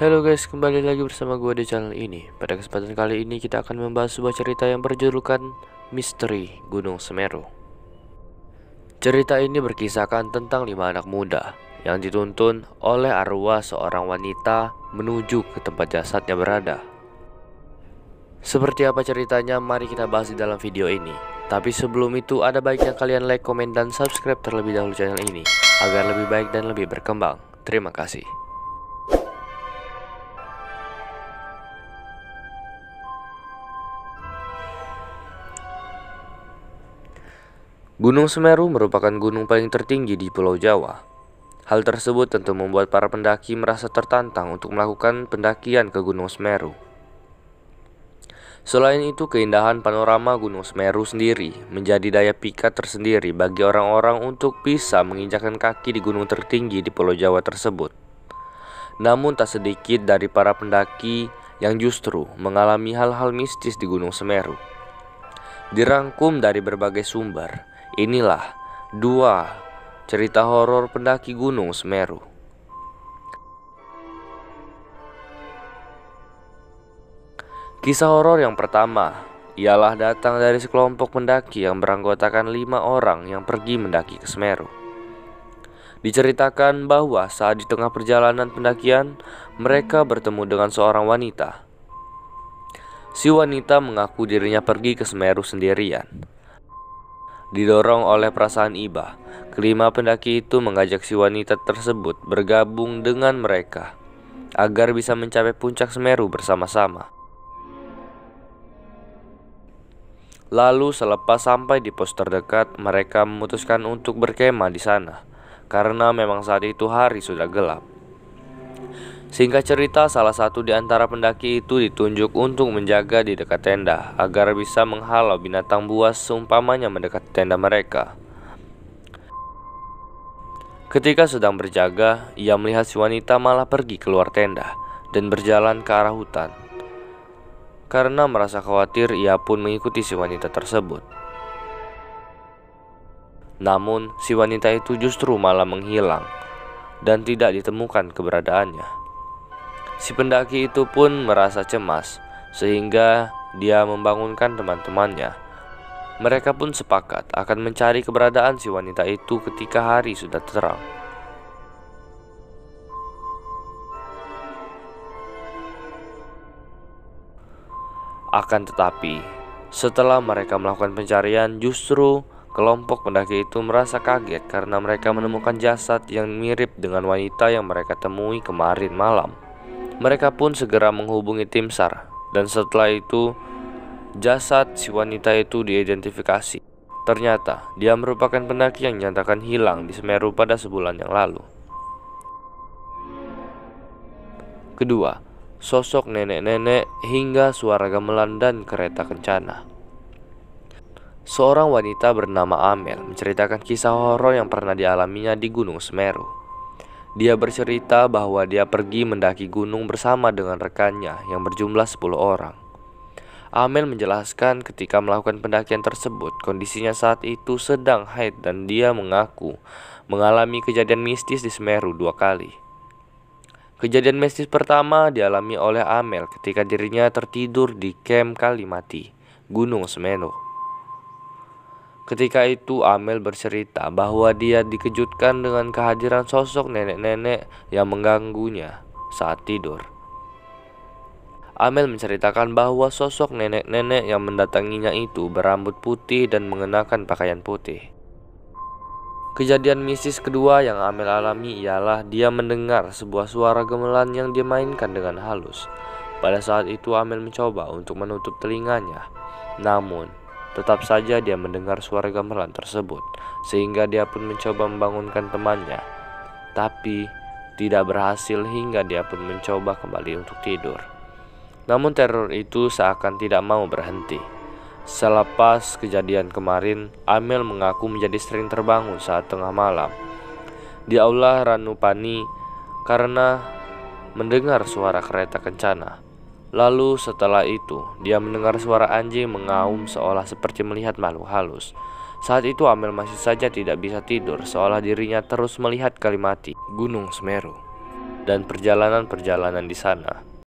Halo guys, kembali lagi bersama gue di channel ini. Pada kesempatan kali ini kita akan membahas sebuah cerita yang berjudulkan Misteri Gunung Semeru. Cerita ini berkisahkan tentang 5 anak muda yang dituntun oleh arwah seorang wanita menuju ke tempat jasadnya berada. Seperti apa ceritanya, mari kita bahas di dalam video ini. Tapi sebelum itu, ada baiknya kalian like, komen, dan subscribe terlebih dahulu channel ini agar lebih baik dan lebih berkembang. Terima kasih. Gunung Semeru merupakan gunung paling tertinggi di Pulau Jawa. Hal tersebut tentu membuat para pendaki merasa tertantang untuk melakukan pendakian ke Gunung Semeru. Selain itu, keindahan panorama Gunung Semeru sendiri menjadi daya pikat tersendiri bagi orang-orang untuk bisa menginjakkan kaki di gunung tertinggi di Pulau Jawa tersebut. Namun tak sedikit dari para pendaki yang justru mengalami hal-hal mistis di Gunung Semeru. Dirangkum dari berbagai sumber, inilah 2 cerita horor pendaki Gunung Semeru. Kisah horor yang pertama ialah datang dari sekelompok pendaki yang beranggotakan 5 orang yang pergi mendaki ke Semeru. Diceritakan bahwa saat di tengah perjalanan pendakian, mereka bertemu dengan seorang wanita. Si wanita mengaku dirinya pergi ke Semeru sendirian. Didorong oleh perasaan iba, kelima pendaki itu mengajak si wanita tersebut bergabung dengan mereka agar bisa mencapai puncak Semeru bersama-sama. Lalu selepas sampai di pos terdekat, mereka memutuskan untuk berkemah di sana karena memang saat itu hari sudah gelap. Singkat cerita, salah satu di antara pendaki itu ditunjuk untuk menjaga di dekat tenda agar bisa menghalau binatang buas seumpamanya mendekati tenda mereka. Ketika sedang berjaga, ia melihat si wanita malah pergi keluar tenda dan berjalan ke arah hutan. Karena merasa khawatir, ia pun mengikuti si wanita tersebut. Namun, si wanita itu justru malah menghilang dan tidak ditemukan keberadaannya. Si pendaki itu pun merasa cemas, sehingga dia membangunkan teman-temannya. Mereka pun sepakat akan mencari keberadaan si wanita itu ketika hari sudah terang. Akan tetapi, setelah mereka melakukan pencarian, justru kelompok pendaki itu merasa kaget karena mereka menemukan jasad yang mirip dengan wanita yang mereka temui kemarin malam. Mereka pun segera menghubungi tim SAR, dan setelah itu jasad si wanita itu diidentifikasi. Ternyata dia merupakan pendaki yang dinyatakan hilang di Semeru pada sebulan yang lalu. Kedua, sosok nenek-nenek hingga suara gamelan dan kereta kencana. Seorang wanita bernama Amel menceritakan kisah horor yang pernah dialaminya di Gunung Semeru. Dia bercerita bahwa dia pergi mendaki gunung bersama dengan rekannya yang berjumlah 10 orang. Amel menjelaskan ketika melakukan pendakian tersebut, kondisinya saat itu sedang haid dan dia mengaku mengalami kejadian mistis di Semeru 2 kali. Kejadian mistis pertama dialami oleh Amel ketika dirinya tertidur di Kem Kalimati, Gunung Semeru. Ketika itu Amel bercerita bahwa dia dikejutkan dengan kehadiran sosok nenek-nenek yang mengganggunya saat tidur. Amel menceritakan bahwa sosok nenek-nenek yang mendatanginya itu berambut putih dan mengenakan pakaian putih. Kejadian mistis kedua yang Amel alami ialah dia mendengar sebuah suara gamelan yang dimainkan dengan halus. Pada saat itu Amel mencoba untuk menutup telinganya, namun tetap saja dia mendengar suara gamelan tersebut, sehingga dia pun mencoba membangunkan temannya. Tapi tidak berhasil hingga dia pun mencoba kembali untuk tidur. Namun teror itu seakan tidak mau berhenti. Selepas kejadian kemarin, Amel mengaku menjadi sering terbangun saat tengah malam di aula Ranupani karena mendengar suara kereta kencana. Lalu setelah itu, dia mendengar suara anjing mengaum seolah seperti melihat makhluk halus. Saat itu Amel masih saja tidak bisa tidur, seolah dirinya terus melihat Kalimati, Gunung Semeru. dan perjalanan-perjalanan di sana.